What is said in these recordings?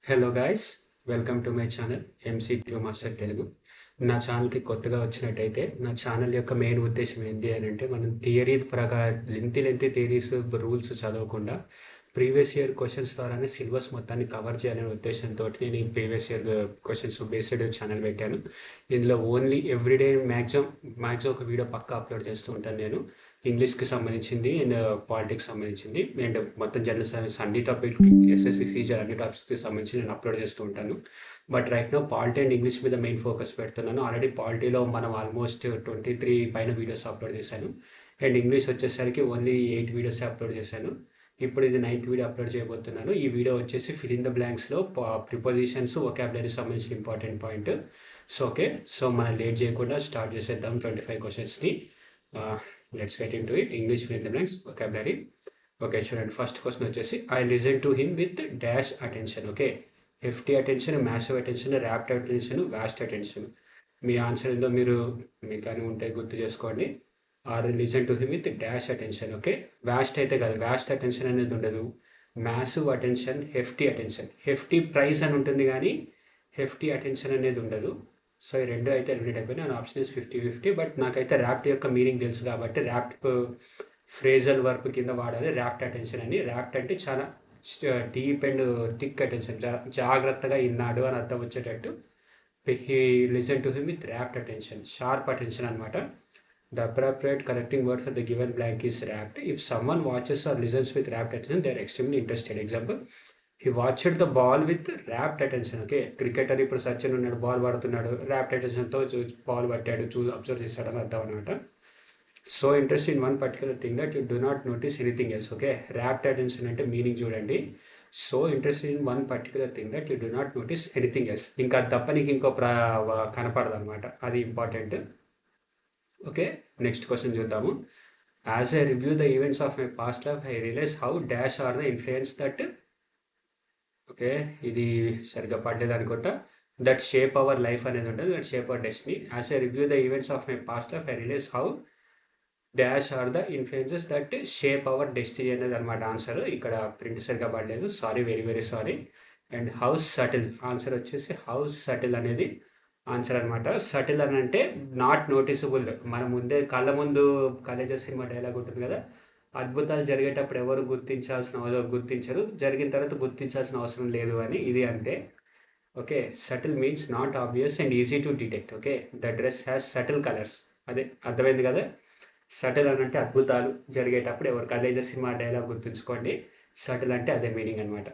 Hello guys, welcome to my channel MCQ master Telugu. నా ఛానల్కి కొత్తగా వచ్చినట్టయితే నా ఛానల్ యొక్క మెయిన్ ఉద్దేశం ఏంటి అని అంటే మనం థియరీ ప్రకారం లెంతీ థియరీస్ రూల్స్ చదవకుండా ప్రీవియస్ ఇయర్ క్వశ్చన్స్ ద్వారానే సిలబస్ మొత్తాన్ని కవర్ చేయాలనే ఉద్దేశంతో నేను ఈ previous year questions based channel పెట్టాను. ఇందులో ఓన్లీ ఎవ్రీడే మ్యాక్సిమం ఒక వీడియో పక్కా అప్లోడ్ చేస్తూ ఉంటాను. నేను ఇంగ్లీష్కి సంబంధించింది అండ్ పాలిటిక్స్ సంబంధించింది అండ్ మొత్తం జనరల్ సర్వీస్ అన్ని టాపిక్ ఎస్ఎస్సి సీజర్ అన్ని టాపిక్స్కి సంబంధించి నేను అప్లోడ్ చేస్తూ ఉంటాను. But right now polity and English మీద మెయిన్ ఫోకస్ పెడుతున్నాను. ఆల్రెడీ పాలిటీలో మనం ఆల్మోస్ట్ 23 పైన వీడియోస్ అప్లోడ్ చేశాను అండ్ ఇంగ్లీష్ వచ్చేసరికి ఓన్లీ 8 వీడియోస్ అప్లోడ్ చేశాను. ఇప్పుడు ఇది 9th వీడియో అప్లోడ్ చేయబోతున్నాను. ఈ వీడియో వచ్చేసి ఫిల్ ఇన్ ద బ్లాంక్స్లో ప్రిపోజిషన్స్ వొకాబులరీ సంబంధించిన ఇంపార్టెంట్ పాయింట్. సో మనం లేట్ చేయకుండా స్టార్ట్ చేసేద్దాం 25 క్వశ్చన్స్ని. Let's get into it. English fill in the blanks vocabulary. Okay, చూడండి. ఫస్ట్ క్వశ్చన్ వచ్చేసి I listen to him with dash attention. Okay, hefty attention, massive attention, rapt attention, vast attention. మీ answer ఏదో మీకు కానీ ఉంటే గుర్తు చేసుకోండి. Or listen to him with dash attention. Okay, vast అయితే కాదు, వాస్ట్ అటెన్షన్ అనేది ఉండదు. Massive attention, hefty attention. Hefty price అని ఉంటుంది కానీ హెఫ్టీ అటెన్షన్ అనేది ఉండదు. సో ఈ రెండు అయితే ఎలిమినేట్ అయిపోయినాయి. నా ఆప్షన్ ఇస్ 50-50. బట్ నాకైతే ర్యాప్ట్ యొక్క మీనింగ్ తెలుసు కాబట్టి ర్యాప్ట్ ఫ్రేజల్ వర్బ్ కింద వాడాలి ర్యాప్ట్ అటెన్షన్ అని. ర్యాప్ట్ అంటే చాలా డీప్ అండ్ థిక్ అటెన్షన్, జాగ్రత్తగా విన్నాడు అని అర్థం వచ్చేటట్టు. He listen to him with rapt attention, sharp attention అనమాట. The appropriate connecting word for the given blank is rapt. If someone watches or listens with rapt attention, they are extremely interested. Example, he watched the ball with rapt attention. Okay, cricketer ఇప్పుడు సచిన్ ఉన్నాడు, ball పడుతున్నాడు, rapt అటెన్షన్తో ball పట్టాడు, observe చేస్తాడని అర్థం అనమాట. So interest in one particular thing that you do not notice anything else. Okay, rapt attention అంటే meaning చూడండి. So interest in one particular thing that you do not notice anything else. ఇంకా అది తప్ప నీకు ఇంకో కనపడదు అనమాట, అది ఇంపార్టెంట్. ఓకే, నెక్స్ట్ క్వశ్చన్ చూద్దాము. As I review the events of my past life I realise how dash are the influence that. Okay, ఇది సరిగ్గా పడలేదు అనుకుంటా. దట్ షేప్ అవర్ లైఫ్ అనేది ఉంటుంది, that shape our destiny. As I review the events of my past life I realise how dash are the influences that shape our destiny అనేది అనమాట answer. ఇక్కడ print సరిగ్గా పడలేదు, sorry, very very sorry. And how's subtle, answer వచ్చేసి how's subtle అనేది answer అనమాట. Subtle అని అంటే నాట్ నోటీసబుల్. మన ముందే కళ్ళ ముందు కాలేజెస్ సినిమా డైలాగ్ ఉంటుంది కదా, అద్భుతాలు జరిగేటప్పుడు ఎవరు గుర్తించరు, జరిగిన తర్వాత గుర్తించాల్సిన అవసరం లేదు అని ఇది అంటే. Okay, subtle means not obvious and easy to detect. Okay, the dress has subtle colours. అదే అర్థమైంది కదా. సటిల్ అని అంటే అద్భుతాలు జరిగేటప్పుడు ఎవరు కాలేజెస్ సినిమా డైలాగ్ గుర్తుంచుకోండి. సటిల్ అంటే అదే మీనింగ్ అనమాట.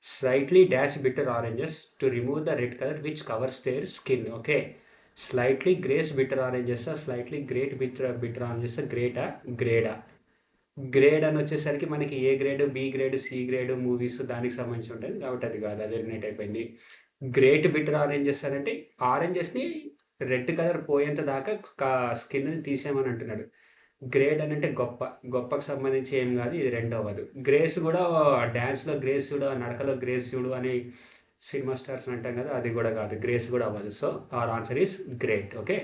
Slightly dash bitter oranges to remove the red color which covers their skin. Okay, slightly grace bitter oranges, slightly great bitter oranges, grade అని వచ్చేసరికి మనకి A grade, B grade, C grade movies దానికి సంబంధించి ఉంటుంది కాబట్టి అది కాదు, అది ఎలిమినేట్ అయిపోయింది. గ్రేట్ బిటర్ ఆరెంజెస్ అని అంటే ఆరెంజెస్ని రెడ్ కలర్ పోయేంత దాకా స్కిన్ని తీసేయమని అంటున్నాడు. గ్రేడ్ అని అంటే గొప్పకు సంబంధించి ఏం కాదు, ఇది రెండో అవ్వదు. గ్రేస్ కూడా డ్యాన్స్లో గ్రేస్ చూడు, నడకలో గ్రేస్ చూడు అని సినిమా స్టార్స్ అంటాం కదా, అది కూడా కాదు, గ్రేస్ కూడా అవ్వదు. So our answer is great. Okay,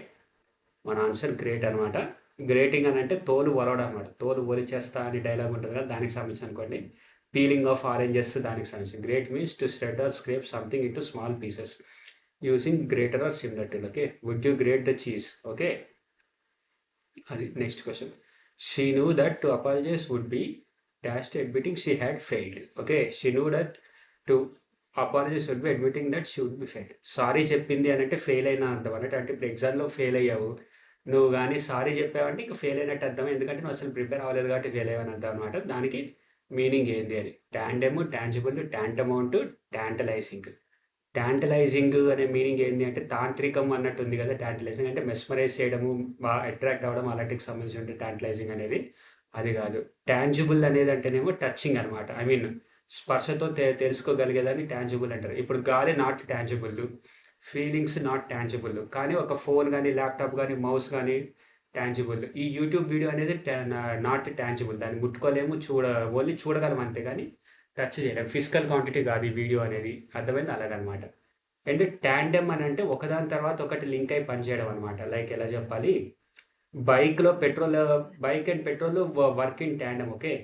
మన ఆన్సర్ గ్రేట్ అనమాట. గ్రేటింగ్ అని అంటే తోలు ఒలవడం అనమాట, తోలు ఒలిచేస్తా అని డైలాగ్ ఉంటుంది కదా, దానికి సంబంధించి అనుకోండి. పీలింగ్ ఆఫ్ ఆరెంజెస్ దానికి సంబంధించి. Grate means to shred or scrape something into small pieces using grater or similar to. Okay, would you grate the cheese. Okay, అది next question. She knew that to apologise would be dash admitting she had failed. Okay, she knew that to apologise would be admitting that she would be failed. Sorry చెప్పింది అని అంటే fail అయినా అర్థం అన్నట్టు. అంటే ఇప్పుడు ఎగ్జామ్లో ఫెయిల్ అయ్యావు నువ్వు, కానీ సారీ చెప్పావంటే ఇంకా ఫెయిల్ అయినట్టు అర్థం, ఎందుకంటే నువ్వు అసలు ప్రిపేర్ అవ్వలేదు కాబట్టి ఫెయిల్ అయ్యావని అర్థం అనమాట. దానికి మీనింగ్ ఏంది అని. టాండెమ్, టాంజిబుల్, టాంటమౌంట్, టాంటలైజింగ్. టాంటలైజింగ్ అనే మీనింగ్ ఏంటి అంటే తాంత్రికం అన్నట్టు ఉంది కదా. టాంటలైజింగ్ అంటే మెస్మరైజ్ చేయడము, అట్రాక్ట్ అవ్వడం, అలాంటికి సంబంధించి ఉంటుంది టాంటలైజింగ్ అనేది. అది కాదు. టాంజిబుల్ అనేది అంటేనేమో టచింగ్ అనమాట. ఐ మీన్ స్పర్శతో తెలుసుకోగలిగేదాన్ని టాంజిబుల్ అంటారు. ఇప్పుడు గాలి not tangible, feelings not tangible, కానీ ఒక ఫోన్ కానీ, ల్యాప్టాప్ కానీ, మౌస్ కానీ టాంజిబుల్. ఈ యూట్యూబ్ వీడియో అనేది నాట్ టాంజిబుల్, దాన్ని ముట్టుకోలేము, ఓన్లీ చూడగలం అంతే, కానీ టచ్ చేయలేం. ఫిజికల్ క్వాంటిటీ కాదు ఈ వీడియో అనేది, అర్థమైంది, అలాగనమాట. అండ్ టాండెమ్ అని అంటే ఒకదాని తర్వాత ఒకటి లింక్ అయి పనిచేయడం అనమాట. లైక్ ఎలా చెప్పాలి, bike and petrol work in tandem. Okay,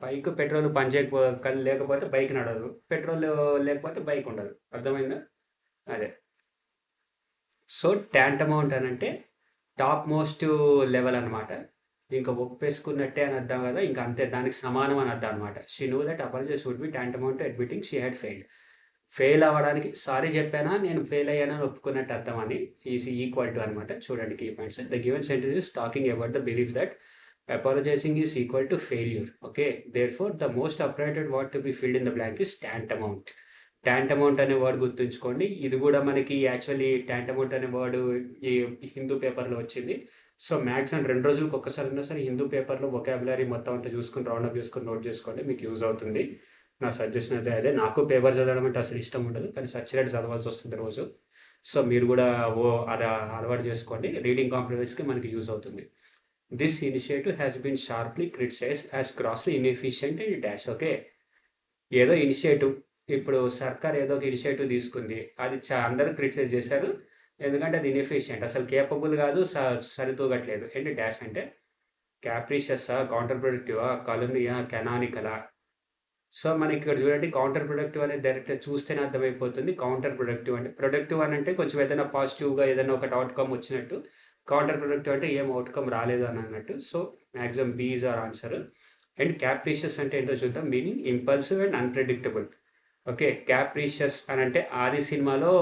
bike petrol లేకపోతే బైక్ నడవదు. పెట్రోల్ లేకపోతే బైక్ ఉండదు. అర్థమైందా? అదే. సో ట్యాంటమౌంట్ అనంటే టాప్ మోస్ట్ లెవెల్ అనమాట. ఇంకా ఒప్పేసుకున్నట్టే అని అర్థం కదా, ఇంకా అంతే, దానికి సమానం అని అర్థం అనమాట. She know that apologies would be tantamount to admitting she had failed. Fail అవ్వడానికి సారీ చెప్పానా, నేను ఫెయిల్ అయ్యానని ఒప్పుకున్నట్టు అర్థం అని ఈజ్ ఈక్వల్ టు అనమాట. చూడండి key points. The given sentence is talking about the belief that apologising is equal to failure. Okay, therefore the most appropriated word to be filled in the blank is tantamount. Tantamount అనే word గుర్తుంచుకోండి. ఇది కూడా మనకి actually ట్యాంటమౌంట్ అనే word ఈ హిందూ పేపర్లో వచ్చింది. So maximum 2 రోజులకు ఒక్కసారి ఉన్నా సరే హిందూ పేపర్లో వొకాబులరీ మొత్తం అంతా చూసుకుని రౌండప్ చేసుకుని నోట్ చేసుకోండి, మీకు యూజ్ అవుతుంది. నా సజెషన్ అయితే అదే. నాకు పేపర్ చదవడం అంటే అసలు ఇష్టం ఉండదు, కానీ సచ్చినట్టు చదవాల్సి వస్తుంది రోజు. సో మీరు కూడా అది అలవాటు చేసుకోండి. రీడింగ్ కాంప్రమైజ్కి మనకి యూజ్ అవుతుంది. This initiative has been sharply criticise as grossly inefficient and dash. Okay, ఏదో ఇనిషియేటివ్, ఇప్పుడు సర్కార్ ఏదో ఒక ఇనిషియేటివ్ తీసుకుంది, అది అందరూ క్రిటిసైజ్ చేశారు. ఎందుకంటే అది ఇన్ఎఫిషియంట్, అసలు కేపబుల్ కాదు, సరితూగట్లేదు. ఏంటి డాష్ అంటే క్యాప్రిషియస్సా, కౌంటర్ ప్రొడక్టివా, కలుమియా, కెనానికలా. సో మనకి ఇక్కడ చూడండి, కౌంటర్ ప్రొడక్టివ్ అనేది డైరెక్ట్గా చూస్తేనే అర్థమైపోతుంది. కౌంటర్ ప్రొడక్టివ్ అంటే, ప్రొడక్టివ్ అని అంటే కొంచెం ఏదైనా పాజిటివ్గా ఏదైనా ఒకటి అవుట్కమ్ వచ్చినట్టు, కౌంటర్ ప్రొడక్టివ్ అంటే ఏం అవుట్కమ్ రాలేదు అని అన్నట్టు. So maximum B is our answer. And capricious అంటే ఏంటో చూద్దాం. Meaning impulsive and unpredictable. Okay, capricious అని అంటే ఆది సినిమాలో,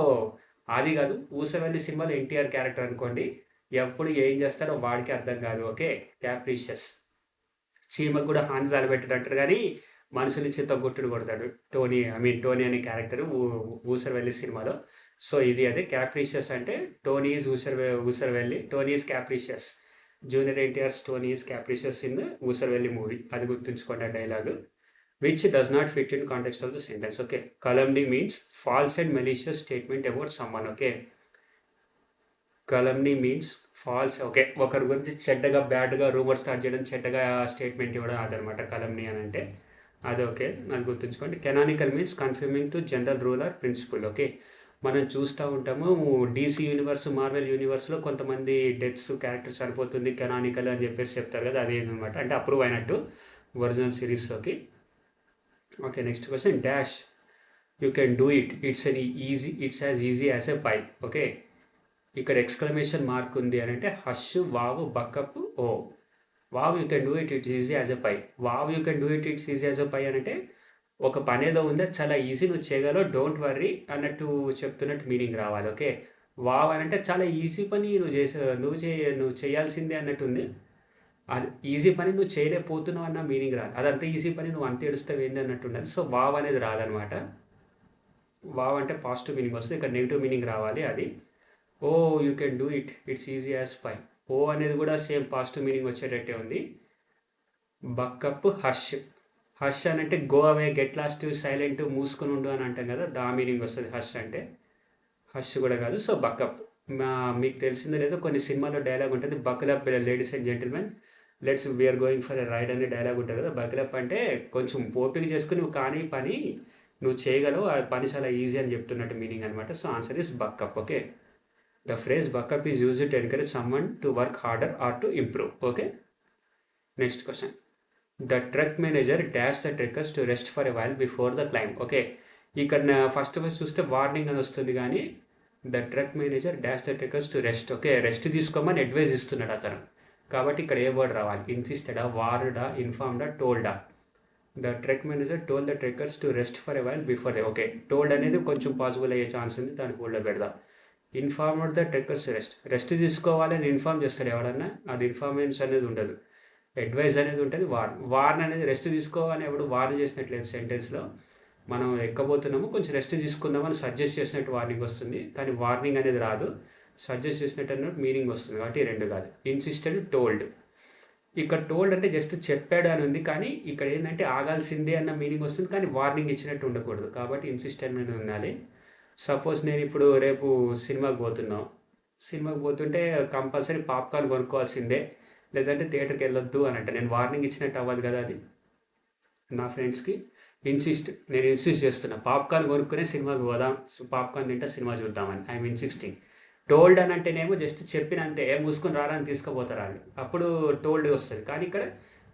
ఆది కాదు, ఊసవెల్లి సినిమాలో ఎన్టీఆర్ క్యారెక్టర్ అనుకోండి, ఎప్పుడు ఏం చేస్తారో వాడికి అర్థం కాదు. ఓకే, క్యాప్రిషియస్. చీమకు కూడా హాని తలపెట్టినట్టు కానీ మనుషులు చిత్తగొట్టుడు కొడతాడు టోనీ అనే క్యారెక్టర్ ఊసరవెల్లి సినిమాలో. సో ఇది అదే క్యాప్రిషియస్ అంటే, Tony is Oosaravelli, Tony is capricious. Junior NTR's Tony is capricious in Oosaravelli movie. అది గుర్తుంచుకోండి ఆ dialogue. which does not fit in context of the sentence. Okay, calumny means false and malicious statement about someone. Okay, calumny means false. Okay, ఒకరి గురించి చెడ్డగా బ్యాడ్గా rumour start చేయడం, చెడ్డగా statement ఇవ్వడం, అదనమాట calumny అని అంటే. అది ఓకే, అది గుర్తుంచుకోండి. Canonical means conforming to general rule or principle. Okay, మనం చూస్తూ ఉంటాము డీసీ యూనివర్స్, మార్వెల్ యూనివర్స్లో కొంతమంది డెత్స్ క్యారెక్టర్స్ చనిపోతుంది కెనానికల్ అని చెప్పేసి చెప్తారు కదా, అదేనమాట. అంటే అప్రూవ్ అయినట్టు ఒరిజినల్ సిరీస్లోకి. Okay, next question. Dash you can do it, it's as easy as a pie. Okay, ఇక్కడ ఎక్స్క్లమేషన్ మార్క్ ఉంది అని అంటే hush, wow, buck up, oh. Wow you can do it, it's easy as a pie. Wow you can do it, it's easy as a pie అని అంటే ఒక పని ఏదో ఉంది, అది చాలా ఈజీ, నువ్వు చేయగలవు, డోంట్ వర్రీ అన్నట్టు చెప్తున్నట్టు మీనింగ్ రావాలి. ఓకే, వావ్ అని అంటే చాలా ఈజీ పని నువ్వు చేయాల్సిందే అన్నట్టు ఉంది. అది ఈజీ పని నువ్వు చేయలేకపోతున్నావు అన్న మీనింగ్ రాదు. అదంతా ఈజీ పని, నువ్వు అంత ఏడుస్తావు ఏంది అన్నట్టు ఉండాలి. సో వావ్ అనేది రాదనమాట. వావ్ అంటే పాజిటివ్ మీనింగ్ వస్తుంది, ఇక్కడ నెగిటివ్ మీనింగ్ రావాలి. అది oh you can do it, it's easy as pie. Oh అనేది కూడా సేమ్ పాజిటివ్ మీనింగ్ వచ్చేటట్టే ఉంది. బక్కప్, హష్. హష్ అని అంటే go away, get lost, silent, మూసుకొని ఉండు అని అంటాం కదా, దా మీనింగ్ వస్తుంది హష్ అంటే. హష్ కూడా కాదు. So buck up. మీకు తెలిసిందో లేదో, కొన్ని సినిమాలో డైలాగ్ ఉంటుంది, buckle up ladies and gentlemen, let's we are going for a ride అనే డైలాగ్ ఉంటుంది కదా. బక్లప్ అంటే కొంచెం ఓపిక చేసుకుని నువ్వు కానీ పని నువ్వు చేయగలవు, ఆ పని చాలా ఈజీ అని చెప్తున్నట్టు మీనింగ్ అనమాట. So answer is buck up. Okay, the phrase buck up is used to encourage someone to work harder or to improve. Okay, next question. The truck manager dash the trekkers to rest for a while before the climb. Okay, ఇక్కడ first చూస్తే warning అని వస్తుంది, కానీ the truck manager dash the trekkers to rest. Okay, rest తీసుకోమని advise ఇస్తున్నాడు అతను, కాబట్టి ఇక్కడ ఏ వర్డ్ రావాలి? ఇన్సిస్టెడా, వార్డా, ఇన్ఫార్మ్డా, టోల్డా? The trek manager told the trekkers to rest for a while before. Okay, told అనేది కొంచెం పాసిబుల్ అయ్యే ఛాన్స్ ఉంది, దానికి హోల్డ్లో పెడదాం. ఇన్ఫార్మ్డ్ ద ట్రెక్కర్స్ రెస్ట్ తీసుకోవాలని ఇన్ఫార్మ్ చేస్తాడు ఎవడన్నా, అది ఇన్ఫార్మెన్స్ అనేది ఉండదు, అడ్వైజ్ అనేది ఉంటుంది. వార్న్ అనేది రెస్ట్ తీసుకోవాలని ఎవడు వార్న్ చేసినట్లేదు సెంటెన్స్లో. మనం ఎక్కబోతున్నాము, కొంచెం రెస్ట్ తీసుకుందామని సజెస్ట్ చేసినట్టు వార్నింగ్ వస్తుంది, కానీ వార్నింగ్ అనేది రాదు, సజెస్ట్ చేసినట్టు అన్నట్టు మీనింగ్ వస్తుంది, కాబట్టి రెండు కాదు. Insisted, told. ఇక్కడ టోల్డ్ అంటే జస్ట్ చెప్పాడు అని ఉంది, కానీ ఇక్కడ ఏంటంటే ఆగాల్సిందే అన్న మీనింగ్ వస్తుంది, కానీ వార్నింగ్ ఇచ్చినట్టు ఉండకూడదు, కాబట్టి ఇన్సిస్టెంట్ మీద ఉండాలి. సపోజ్ నేను ఇప్పుడు రేపు సినిమాకి పోతుంటే కంపల్సరీ పాప్కార్న్ కొనుక్కోవాల్సిందే, లేదంటే థియేటర్కి వెళ్ళొద్దు అని అంటే నేను వార్నింగ్ ఇచ్చినట్టు అవ్వదు కదా. అది నా ఫ్రెండ్స్కి నేను ఇన్సిస్ట్ చేస్తున్నా, పాప్కార్న్ కొనుక్కునే సినిమాకి పోదాం, పాప్కార్న్ తింటా సినిమా చూద్దామని, ఐఎమ్ ఇన్సిస్టింగ్. టోల్డ్ అని అంటేనేమో జస్ట్ చెప్పినంతే, మూసుకొని రారని తీసుకుపోతారు వాళ్ళు, అప్పుడు టోల్డ్ వస్తుంది. కానీ ఇక్కడ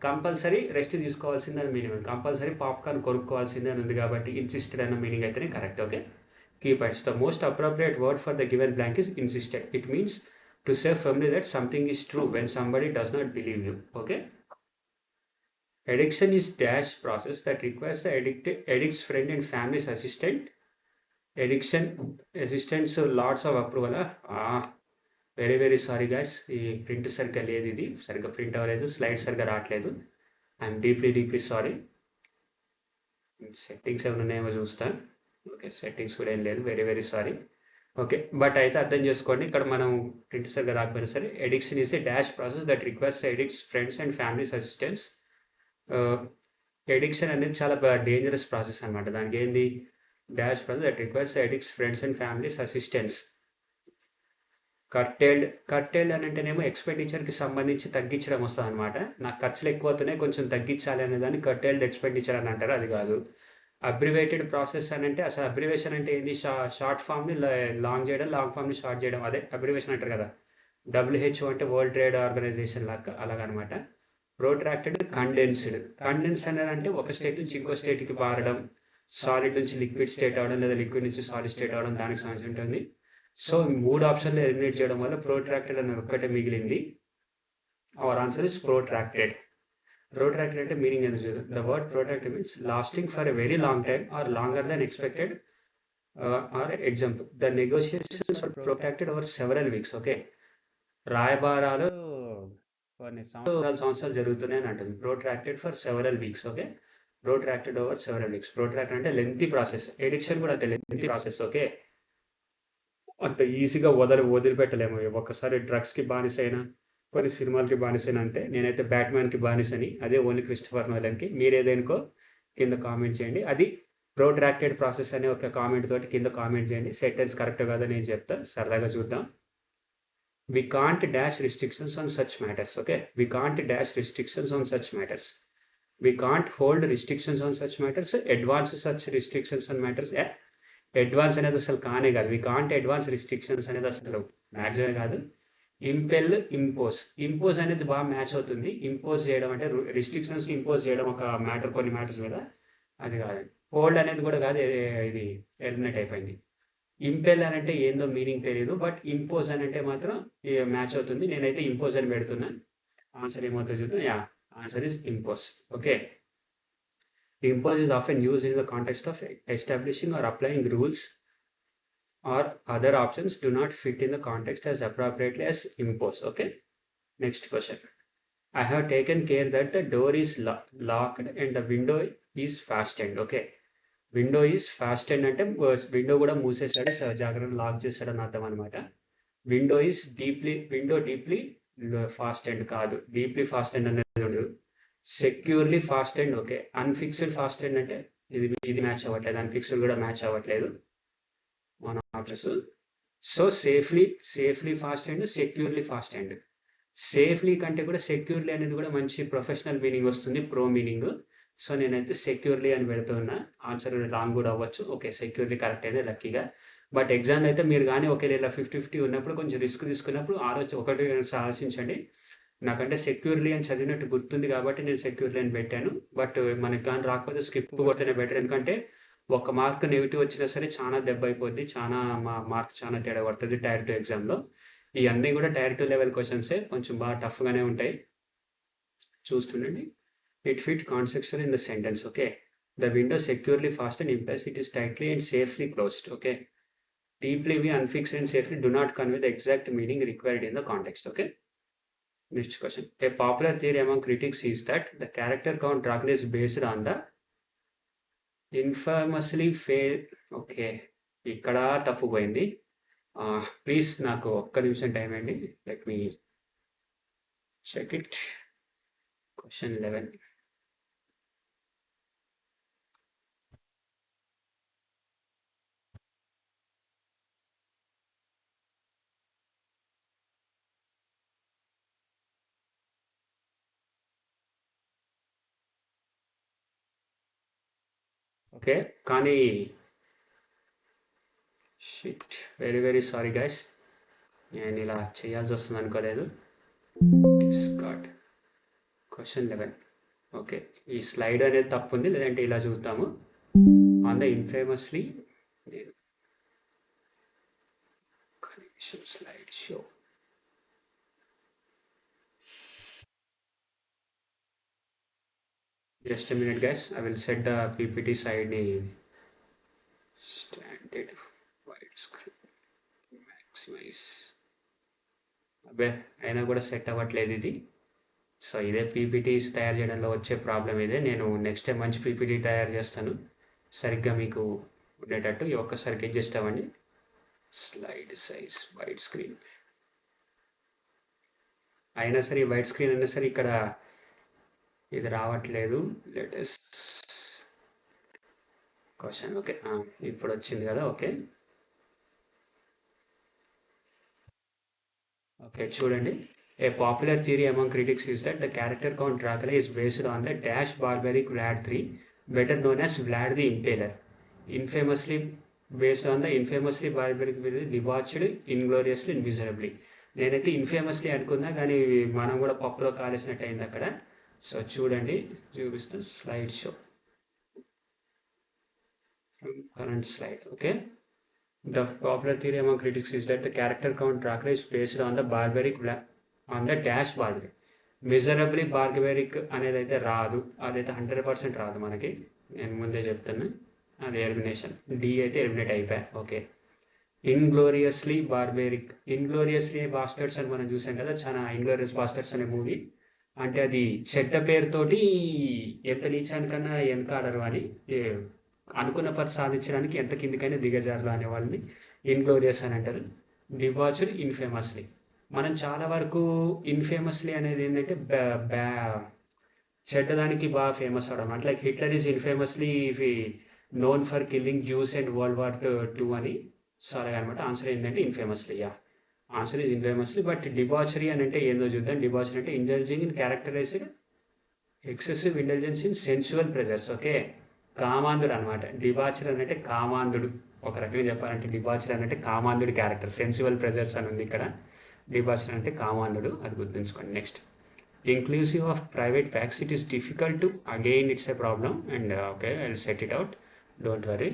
కంపల్సరీ రెస్ట్ తీసుకోవాల్సిందని మీనింగ్ ఉంది. కంపల్సరీ పాప్కార్న్ కొనుక్కోవాల్సిందని ఉంది కాబట్టి ఇన్సిస్టెడ్ అన్న మీనింగ్ అయితేనే correct. Okay, key points. The most appropriate word for the given blank is insisted. It means to say firmly that something is true when somebody does not believe you. Okay, addiction is dash process that requires the addict's friend and family's assistant. Addiction assistants lots of approval. Very very sorry guys, ఈ print సరిగ్గా లేదు, ఇది సరిగ్గా print అవ్వలేదు, slide సరిగ్గా రావట్లేదు. I'm deeply sorry. Settings ఏమైనా ఉన్నాయేమో చూస్తాను. ఓకే, సెట్టింగ్స్ కూడా ఏం లేదు, very very sorry. Okay, but అయితే అర్థం చేసుకోండి, ఇక్కడ మనం ప్రింట్ సరిగ్గా రాకపోయినా సరే, addiction is a dash process that requires addicts friends and families assistance. Addiction అనేది చాలా డేంజరస్ ప్రాసెస్ అనమాట. దానికి ఏంది, dash process that requires addicts friends and families assistance. Curtailed అని అంటేనేమో ఎక్స్పెండిచర్కి సంబంధించి తగ్గించడం వస్తుంది అనమాట. నాకు ఖర్చులు ఎక్కువ అవుతున్నాయి, కొంచెం తగ్గించాలి అనే దాన్ని కర్టెల్డ్ ఎక్స్పెండిచర్ అని అంటారు, అది కాదు. అబ్రివేటెడ్ ప్రాసెస్ అని అంటే, అసలు అబ్రివేషన్ అంటే ఏంది, షార్ట్ ఫామ్ని లాంగ్ చేయడం, లాంగ్ ఫామ్ని షార్ట్ చేయడం, అదే అబ్రివేషన్ అంటారు కదా. WHO అంటే వరల్డ్ ట్రేడ్ ఆర్గనైజేషన్ లాగా, అలాగనమాట. ప్రోట్రాక్టెడ్ కండెన్స్ అనేది అంటే ఒక స్టేట్ నుంచి ఇంకో స్టేట్కి మారడం, సాలిడ్ నుంచి లిక్విడ్ స్టేట్ అవడం, లేదా లిక్విడ్ నుంచి సాలిడ్ స్టేట్ అవడం, దానికి సంబంధించి ఉంటుంది. సో 3 ఆప్షన్లు ఎలిమినేట్ చేయడం వల్ల ప్రోట్రాక్టెడ్ అనేది ఒక్కటే మిగిలింది. Our answer is protracted. Protracted అంటే మీనింగ్ ఎందుకు చూద్దాం. The word protracted means lasting for a very long time or longer than expected. Or example, the negotiations are protracted over several weeks. Okay, రాయబారాలు కొన్ని సంవత్సరాలు జరుగుతున్నాయి అని అంటుంది. Protracted for several weeks. Okay, protracted over several weeks. Protracted అంటే lengthy process. Addiction కూడా అంటే lengthy process. Okay, అంత ఈజీగా వదిలిపెట్టలేము. ఒక్కసారి డ్రగ్స్కి బానిసైనా, కొన్ని సినిమాలకి బానిసైనా అంతే. నేనైతే బ్యాట్మ్యాన్కి బానిసని, అదే ఓన్లీ క్రిస్టఫర్ నోలన్కి. మీరేదేనుకో కింద కామెంట్ చేయండి. అది ప్రోట్రాక్టెడ్ ప్రాసెస్ అనే ఒక కామెంట్ తోటి కింద కామెంట్ చేయండి. సెంటెన్స్ కరెక్ట్ కాదో నేను చెప్తా, సరదాగా చూద్దాం. We can't dash restrictions on such matters. Okay, we can't dash restrictions on such matters. We can't hold restrictions on such matters. Advance such restrictions on matters. Advance అనేది అసలు కానే కాదు. వి కాంట్ అడ్వాన్స్ రిస్ట్రిక్షన్స్ అనేది అసలు maximum కాదు. Impose అనేది బాగా match అవుతుంది. ఇంపోజ్ చేయడం అంటే రిస్ట్రిక్షన్స్ ఇంపోజ్ చేయడం ఒక మ్యాటర్, కొన్ని మ్యాటర్స్ మీద, అది కాదు. హోల్డ్ అనేది కూడా కాదు, ఇది ఎలిమినేట్ అయిపోయింది. ఇంపెల్ అని అంటే ఏందో మీనింగ్ తెలియదు, బట్ ఇంపోజ్ అని అంటే మాత్రం మ్యాచ్ అవుతుంది. నేనైతే ఇంపోజ్ అని పెడుతున్నా. ఆన్సర్ ఏమవుతుందో చూద్దాం. Answer is impose. Okay, impose is often used in the context of establishing or applying rules, or other options do not fit in the context as appropriately as impose. Okay, next question. I have taken care that the door is locked and the window is fastened. Okay, window is fastened అంటే window కూడా మూసేసాడు, జాగ్రత్త lock చేశాడు అని అర్థం అనమాట. Window deeply ఫాస్టెండ్ కాదు, deeply ఫాస్టెండ్ అనేది ఉండదు. సెక్యూర్లీ ఫాస్టెండ్. ఓకే, అన్ఫిక్స్డ్ ఫాస్టెండ్ అంటే ఇది మ్యాచ్ అవ్వట్లేదు, అన్ఫిక్స్డ్ కూడా మ్యాచ్ అవ్వట్లేదు మన options. So safely fastened, securely fastened. Safely కంటే కూడా సెక్యూర్లీ అనేది కూడా మంచి ప్రొఫెషనల్ మీనింగ్ వస్తుంది, ప్రో మీనింగ్. సో నేనైతే సెక్యూర్లీ అని పెడుతున్నా. ఆన్సర్ రాంగ్ కూడా అవ్వచ్చు. ఓకే, సెక్యూర్లీ కరెక్ట్ అయితే లక్కీగా. బట్ ఎగ్జామ్ అయితే మీరు కానీ ఒకవేళ ఇలా 50-50 ఉన్నప్పుడు, కొంచెం రిస్క్ తీసుకున్నప్పుడు ఒకటి ఆలోచించండి. నాకంటే సెక్యూర్లీ అని చదివినట్టు గుర్తుంది కాబట్టి నేను సెక్యూర్లీ అని పెట్టాను. బట్ మనకి కానీ రాకపోతే స్కిప్ కొడితేనే బెటర్. ఎందుకంటే ఒక మార్క్ నెగిటివ్ వచ్చినా సరే చాలా దెబ్బ అయిపోద్ది, చాలా మార్క్ చాలా తేడా పడుతుంది టైర్ 2 ఎగ్జామ్లో. ఇవన్నీ కూడా టైర్ 2 లెవెల్ క్వశ్చన్సే, కొంచెం బాగా టఫ్గానే ఉంటాయి. చూస్తుండండి. It fit conceptual in the sentence. Okay, the window securely fast and implies it is tightly and safely closed. Okay, deeply unfixed and safely do not convey the exact meaning required in the context. Okay, next question. A popular theory among critics is that the character count Dracula is based on the infamously okay, ఇక్కడ తప్పు పోయింది. Please నాకు ఒక్క నిమిషం time అండి. Let me check it. Question 11. Okay, కానీ shit, very sorry guys, నేను ఇలా చేయాల్సి వస్తుంది అనుకోలేదు. డిస్కార్డ్. క్వశ్చన్ 11. ఓకే. ఈ స్లైడ్ అనేది తప్పు ఉంది, లేదంటే ఇలా చూద్దాము. ఆన్ ద ఇన్ఫేమస్లీ నేను ఒక్క నిమిషం slide show. Just a minute guys, I will set the PPT side standard wide screen maximize. అబ్బే అయినా కూడా సెట్ అవ్వట్లేదు ఇది. సో ఇదే పీపీటీస్ తయారు చేయడంలో వచ్చే ప్రాబ్లం ఇదే. నేను నెక్స్ట్ టైం మంచి పీపీటీ తయారు చేస్తాను, సరిగ్గా మీకు ఉండేటట్టు. ఈ ఒక్కసారికి అడ్జస్ట్ అవ్వండి. స్లైడ్ సైజ్ వైట్ స్క్రీన్ అయినా సరే, వైట్ స్క్రీన్ అయినా సరే ఇక్కడ ఇది రావట్లేదు. Latest question. ఓకే, ఇప్పుడు వచ్చింది కదా. ఓకే ఓకే చూడండి. A popular theory among critics is that the character count Dracula is based on the Dash barbaric Vlad III, better known as Vlad the Impaler, infamously based on the infamously barbaric, debauched, ingloriously, miserably. నేనైతే ఇన్ఫేమస్లీ అనుకున్నా, కానీ మనం కూడా పప్పులో కాలేసినట్టు అయింది అక్కడ. So చూడండి, చూపిస్తాను slide show. Current slide. Okay, the popular theory among critics is that the character count Dracula is based on the dash barbaric. Miserably barbaric అనేది అయితే రాదు, అదైతే 100% రాదు మనకి, నేను ముందే చెప్తున్నా. అది ఎలిమినేషన్, డి అయితే ఎలిమినేట్ అయిపోయా. ఓకే, ఇన్గ్లోరియస్లీ బార్బెరిక్. ఇన్గ్లోరియస్లీ బాస్టర్స్ అని మనం చూసాం కదా, చాలా ఇన్గ్లోరియస్ బాస్టర్స్ అనే మూవీ. అంటే అది చెడ్డ పేరుతోటి ఎంత నీచానికన్నా ఎంత ఆడరు అని, అనుకున్న పని సాధించడానికి ఎంత కిందికైనా దిగజారు అనే వాళ్ళని ఇన్గ్లోరియస్ అని అంటారు. డిబాచ్డ్, ఇన్ఫేమస్లీ. మనం చాలా వరకు ఇన్ఫేమస్లీ అనేది ఏంటంటే చెడ్డదానికి బాగా ఫేమస్ అవడం. అంటే like Hitler is infamously known for killing Jews and World War II అని. సో అలాగనమాట. ఆన్సర్ ఏంటంటే ఇన్ఫేమస్లీ. Answer is infamously. But debauchery అని అంటే ఏందో చూద్దాం. డిబాచరీ అంటే indulging in characterised excessive intelligence in sensual pleasures. Okay, కామాంధుడు అనమాట. డిబాచరీ అని అంటే కామాంధుడు. ఒక రకంగా చెప్పాలంటే డిబాచరీ అని అంటే కామాంధుడి క్యారెక్టర్. సెన్సువల్ ప్రెజర్స్ అని ఉంది ఇక్కడ. డిబాచరీ అంటే కామాంధుడు, అది గుర్తుంచుకోండి. Next, inclusive of private packs, it is difficult to, again it's a problem, and okay, I'll set it out, don't worry.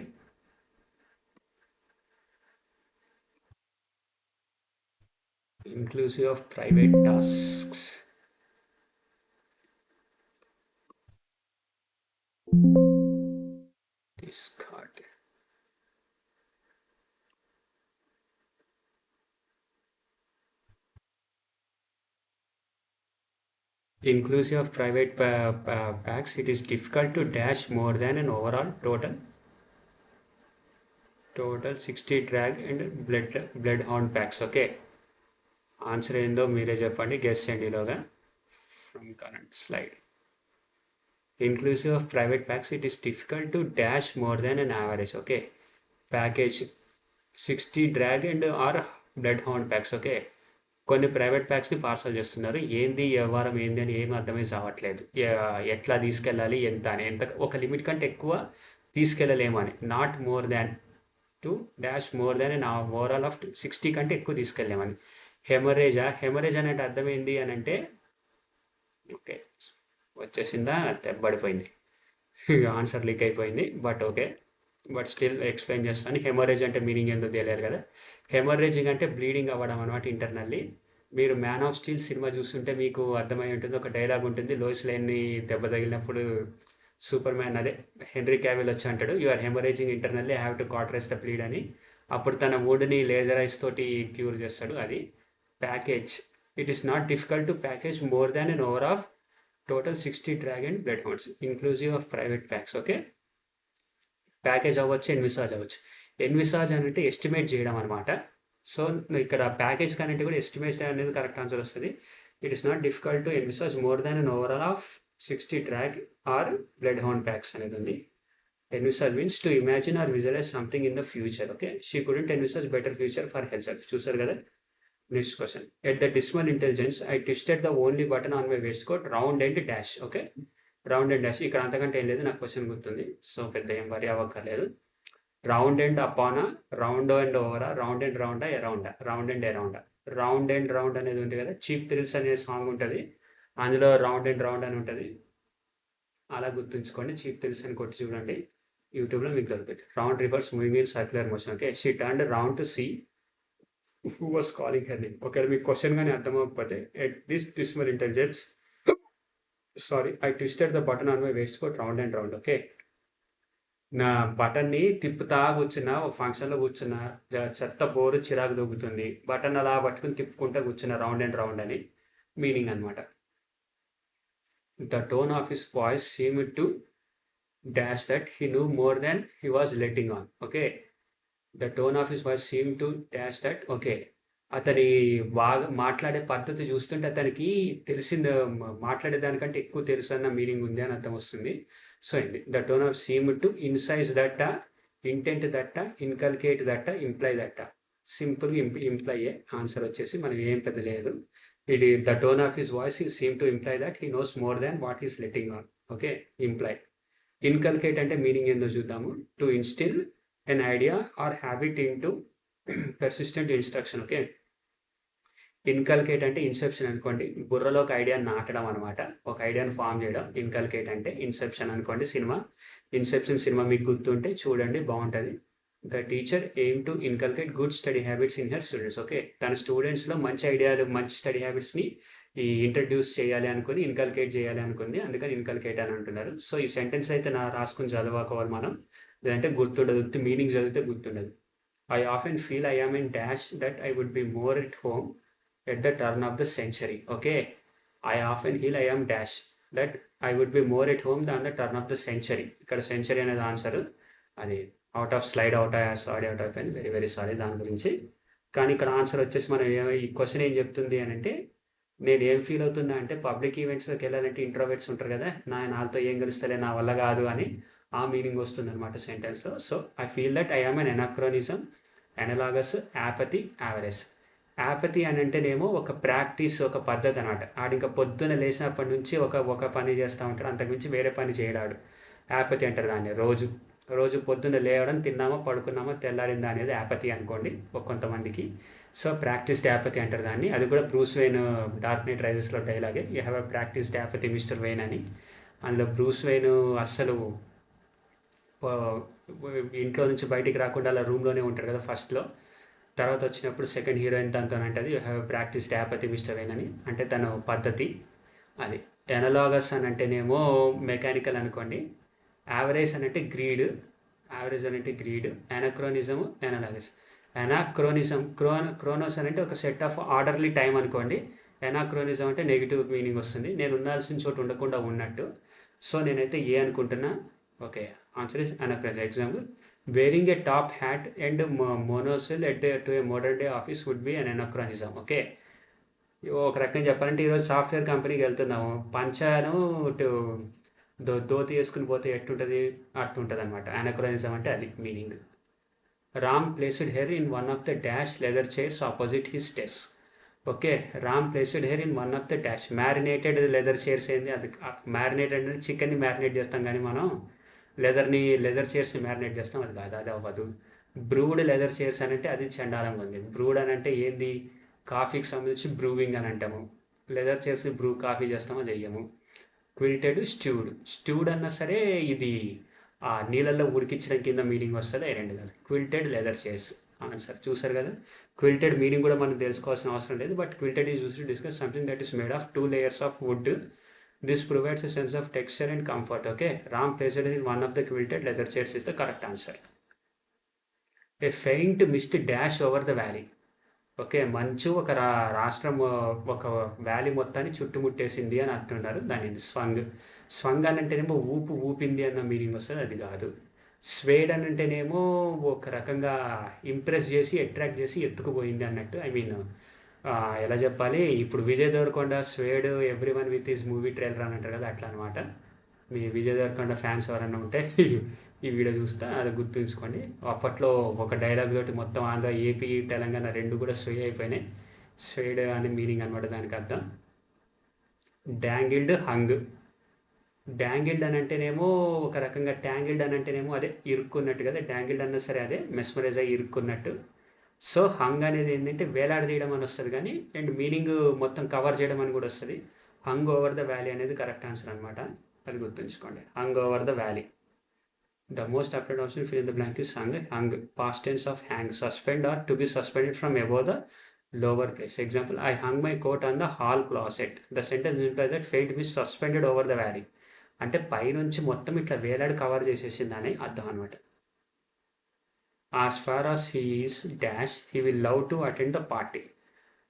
Inclusive of private tasks, discard. Inclusive of private packs, it is difficult to dash more than an overall total 60 drag and bloodhound packs. Okay, answer ఏందో మీరే చెప్పండి, guess చేయండి ఈలోగా. From current slide. inclusive of private packs, it is difficult to dash more than an average. Okay, package 60 drag and or bloodhound packs. Okay, కొన్ని private ప్యాక్స్ని parcel చేస్తున్నారు. ఏంది వ్యవహారం ఏంది అని ఏం అర్థమై సావట్లేదు. ఎట్లా తీసుకెళ్ళాలి, ఎంత అని, ఎంత ఒక లిమిట్ కంటే ఎక్కువ తీసుకెళ్ళలేము అని. Not more than to dash more than and overall of 60 కంటే ఎక్కువ తీసుకెళ్ళలేమని. హెమరేజ్ అనేది అర్థమైంది అని అంటే, ఓకే వచ్చేసిందా, తెబ్బడిపోయింది, ఆన్సర్ లీక్ అయిపోయింది. But okay, but still explain చేస్తాను. హెమరేజ్ అంటే మీనింగ్ ఏందో తెలియాలి కదా. హెమరేజింగ్ అంటే బ్లీడింగ్ అవ్వడం అనమాట ఇంటర్నల్లీ. మీరు మ్యాన్ ఆఫ్ స్టీల్ సినిమా చూస్తుంటే మీకు అర్థమై ఉంటుంది. ఒక డైలాగ్ ఉంటుంది, లోయిస్ లేన్ని దెబ్బ తగిలినప్పుడు సూపర్ మ్యాన్, అదే హెన్రీ క్యావిల్ వచ్చి అంటాడు, you are haemorrhaging internally, have to cauterise the bleed అని. అప్పుడు తన వుడ్ని లేజర్ ఐస్ తోటి క్యూర్ చేస్తాడు. అది package. It is not difficult to package more than and over of total 60 dragon blood hounds inclusive of private packs. Okay, package అవ్వచ్చు, envisage అవ్వచ్చు. ఎన్విసాజ్ అని అంటే ఎస్టిమేట్ చేయడం అనమాట. సో ఇక్కడ ప్యాకేజ్ కనేది కూడా ఎస్టిమేట్ అనేది కరెక్ట్ ఆన్సర్ వస్తుంది. It is not difficult to envisage more than and overall of 60 drag or blood hound packs అనేది ఉంది. Envisage means to imagine or visualise something in the future. Okay, she couldn't envisage better future for health. చూసారు కదా. Next question, at the dismal intelligence I twisted the only button on my waistcoat round and dash. Okay, round and dash. ఇక్కడ అంతకంటే ఏం లేదు, నాకు question గుర్తుంది. So పెద్ద ఏం వరి అవ్వక్కర్లేదు. Round and upon, round and ఓవరా, రౌండ్ అండ్ రౌండా, ఎరౌండా, రౌండ్ అండ్ ఎరౌండా. రౌండ్ అండ్ రౌండ్ అనేది ఉంది కదా, చీప్ థ్రిల్స్ అనే సాంగ్ ఉంటుంది, అందులో రౌండ్ అండ్ రౌండ్ అని ఉంటుంది. అలా గుర్తుంచుకోండి. చీప్ థ్రిల్స్ అని కొట్టి చూడండి. యూట్యూబ్‌లో మీకు దొరుకుతాయి. Round reverse moving in circular motion. Okay. She turned round to see who was calling her name. ఒకవేళ మీకు క్వెషన్ గాని అర్థం అవ్వకపోతే at this dismal intelligence sorry I twisted the button on my waistcoat round and round. Okay. నా బటన్ని తిప్పుతా కూర్చున్నా, ఒక ఫంక్షన్లో కూర్చున్నా, చెత్త బోరు చిరాకు దొబ్బుతుంది, బటన్ అలా పట్టుకుని తిప్పుకుంటా కూర్చున్నా రౌండ్ అండ్ రౌండ్ అని మీనింగ్ అనమాట. The tone of his voice seemed to dash that he knew more than he was letting on. Okay. The tone of his voice seem to dash that. Okay. అతని బాగా మాట్లాడే పద్ధతి చూస్తుంటే అతనికి తెలిసింది, మాట్లాడే దానికంటే ఎక్కువ తెలుసు అన్న మీనింగ్ ఉంది అని అర్థం వస్తుంది. సో అండి, the tone of seem to incise దట్ట, ఇంటెంట్ దట్ట, ఇన్కల్కేట్ దట్ట, ఇంప్లై దట్ట. సింపుల్ ఇంప్లైయే ఆన్సర్ వచ్చేసి, మనం ఏం పెద్ద లేదు. ఇది the tone of his voice seem to imply that he knows more than what is letting on. Okay. Imply. Inculcate అంటే మీనింగ్ ఏందో చూద్దాము. To instil an idea or habit into persistent instruction. Okay. Inculcate అంటే inception అనుకోండి, బుర్రలో ఒక ఐడియాని నాటడం అనమాట, ఒక ఐడియాని ఫామ్ చేయడం. ఇన్కల్కేట్ అంటే ఇన్సెప్షన్ అనుకోండి, సినిమా. ఇన్సెప్షన్ సినిమా మీకు గుర్తుంటే చూడండి, బాగుంటుంది. The teacher aim to inculcate good study habits in her students. Okay. తన స్టూడెంట్స్లో మంచి ఐడియాలు, మంచి స్టడీ హ్యాబిట్స్ని ఇంట్రడ్యూస్ చేయాలి అనుకుని, ఇన్కల్కేట్ చేయాలి అనుకుంది, అందుకని ఇన్కల్కేట్ అని అంటున్నారు. సో ఈ సెంటెన్స్ అయితే రాసుకుని చదవకోవాలి మనం, లేదంటే గుర్తుండదు, మీనింగ్ చదివితే గుర్తుండదు. I often feel I am in dash that I would be more at home at the turn of the century. Okay. I often feel I am dash that I would be more at home than the turn of the century. ఇక్కడ century అనేది answer. అది out of slide out అయిపోయింది, very very sorry దాని గురించి. కానీ ఇక్కడ answer వచ్చేసి మనం ఈ క్వశ్చన్ ఏం చెప్తుంది అని అంటే, నేను ఏం ఫీల్ అవుతున్నా అంటే, పబ్లిక్ ఈవెంట్స్లోకి వెళ్ళాలంటే ఇంట్రోవర్ట్స్ ఉంటారు కదా, నాతో ఏం కలుస్తలే, నా వల్ల కాదు అని ఆ మీనింగ్ వస్తుంది అనమాట సెంటెన్స్లో. So I feel that I am an anachronism, analogous, apathy, average. Apathy అని అంటేనేమో ఒక ప్రాక్టీస్, ఒక పద్ధతి అనమాట. ఆడు ఇంకా పొద్దున లేచినప్పటి నుంచి ఒక పని చేస్తూ ఉంటాడు, అంతకుమించి వేరే పని చేయడాడు. యాపతి అంటారు దాన్ని. రోజు పొద్దున్న లేవడం, తిన్నామా పడుకున్నామా తెల్లారిందా అనేది యాపతి అనుకోండి కొంతమందికి. సో ప్రాక్టీస్డ్ యాపతి అంటారు దాన్ని. అది కూడా బ్రూస్ వెయిన్ డార్క్ నైట్ రైజెస్లో డైలాగే, you have a practised apathy Mister Wayne అని. అందులో బ్రూస్ వెయిన్ అస్సలు ఇంట్లో నుంచి బయటికి రాకుండా అలా రూమ్లోనే ఉంటాడు కదా ఫస్ట్లో. తర్వాత వచ్చినప్పుడు సెకండ్ హీరోయిన్ దాంతో అంటది, you have practised apathy Mister Wayne అని. అంటే తను పద్ధతి అది. ఎనలాగస్ అని అంటేనేమో మెకానికల్ అనుకోండి. యావరేజ్ అని అంటే గ్రీడ్, ఎనక్రోనిజం, ఎనలాగస్. ఎనాక్రోనిజం, క్రోనోస్ అని అంటే ఒక సెట్ ఆఫ్ ఆర్డర్లీ టైం అనుకోండి. ఎనాక్రోనిజం అంటే నెగిటివ్ మీనింగ్ వస్తుంది, నేను ఉండాల్సిన చోటు ఉండకుండా ఉన్నట్టు. సో నేనైతే ఏ అనుకుంటున్నా. Okay. Answer is anachronism. Example, wearing a top hat and monocle to a modern day office would be an anachronism. Okay. ఒక రకంగా చెప్పాలంటే, ఈరోజు సాఫ్ట్వేర్ కంపెనీకి వెళ్తున్నాము, పంచాను ధోతి వేసుకుని పోతే ఎట్టుంటుంది, అట్టుంటుంది అనమాట. అనక్రోనిజం అంటే అది meaning. Ram placed hair in one of the dash leather chairs opposite his desk. Okay. Ram placed hair in one of the dash, marinated leather chairs ఏంది, అది మ్యారినేటెడ్ అంటే చికెన్ని మ్యారినేట్ చేస్తాం, కానీ మనం లెదర్ చైర్స్ని మ్యారినేట్ చేస్తాం, అది కాదు, అది అవ్వదు. బ్రూడ్ లెదర్ చైర్స్ అని అంటే అది చండాలంగా ఉంది. బ్రూడ్ అని అంటే ఏంది, కాఫీకి సంబంధించి బ్రూవింగ్ అని అంటాము. లెదర్ చైర్స్ కాఫీ చేస్తామో చెయ్యము. క్విల్టెడ్, స్టూడ్ అన్నా సరే ఇది ఆ నీళ్ళల్లో ఉడికించడం కింద మీనింగ్ వస్తుంది, రెండు కాదు. Quilted leather chairs answer. చూసారు కదా, క్విల్టెడ్ మీనింగ్ కూడా మనం తెలుసుకోవాల్సిన అవసరం లేదు, but quilted is used to discuss something that is made of 2 layers of would. This provides a sense of texture and comfort. Okay. Ram placed in one of the quilted leather chairs is the correct answer. A faint mist dash over the valley. Okay. మంచు ఒక రాష్ట్రం, ఒక valley మొత్తాన్ని చుట్టుముట్టేసింది అని అంటున్నారు. దాని స్వంగ్ అని అంటేనేమో ఊపింది అన్న మీనింగ్ వస్తుంది, అది కాదు. స్వేడ్ అని అంటేనేమో ఒక రకంగా ఇంప్రెస్ చేసి, అట్రాక్ట్ చేసి ఎత్తుకుపోయింది అన్నట్టు. ఐ మీన్ ఎలా చెప్పాలి, ఇప్పుడు Vijay Deverakonda swayed everyone with his movie trailer అని అంటారు కదా, అట్లా అనమాట. మీ విజయ్ దేవరకొండ ఫ్యాన్స్ ఎవరైనా ఉంటే ఈ వీడియో చూస్తే అది గుర్తుంచుకోండి. అప్పట్లో ఒక డైలాగ్ తోటి మొత్తం ఆంధ్ర, ఏపీ, తెలంగాణ రెండు కూడా స్వే అయిపోయినాయి. స్వేడ్ అని మీనింగ్ అనమాట దానికి అర్థం. డ్యాంగిల్డ్, హంగ్. డ్యాంగిల్డ్ అని అంటేనేమో ఒక రకంగా, ట్యాంగిల్డ్ అని అంటేనేమో అదే ఇరుక్కున్నట్టు కదా, డ్యాంగిల్డ్ అన్నా సరే అదే మెస్మరైజ్ అయ్యి ఇరుక్కున్నట్టు. సో హంగ్ అనేది ఏంటంటే వేలాడదీయడం అని వస్తుంది, కానీ అండ్ మీనింగ్ మొత్తం కవర్ చేయడం అని కూడా వస్తుంది. హంగ్ ఓవర్ ద వ్యాలీ అనేది కరెక్ట్ ఆన్సర్ అనమాట. అది గుర్తుంచుకోండి. Hung over the valley. The most appropriate option fill in the blank is hung. Hung, past tense of hang. Suspend or to be suspended from above the lower place. Example, I hung my coat on the hall closet. The sentence implies that fate is suspended over the valley. అంటే పైనుంచి మొత్తం ఇట్లా వేలాడి cover చేసేసిందని అర్థం అనమాట. As far as he is dash, he will love to attend the party.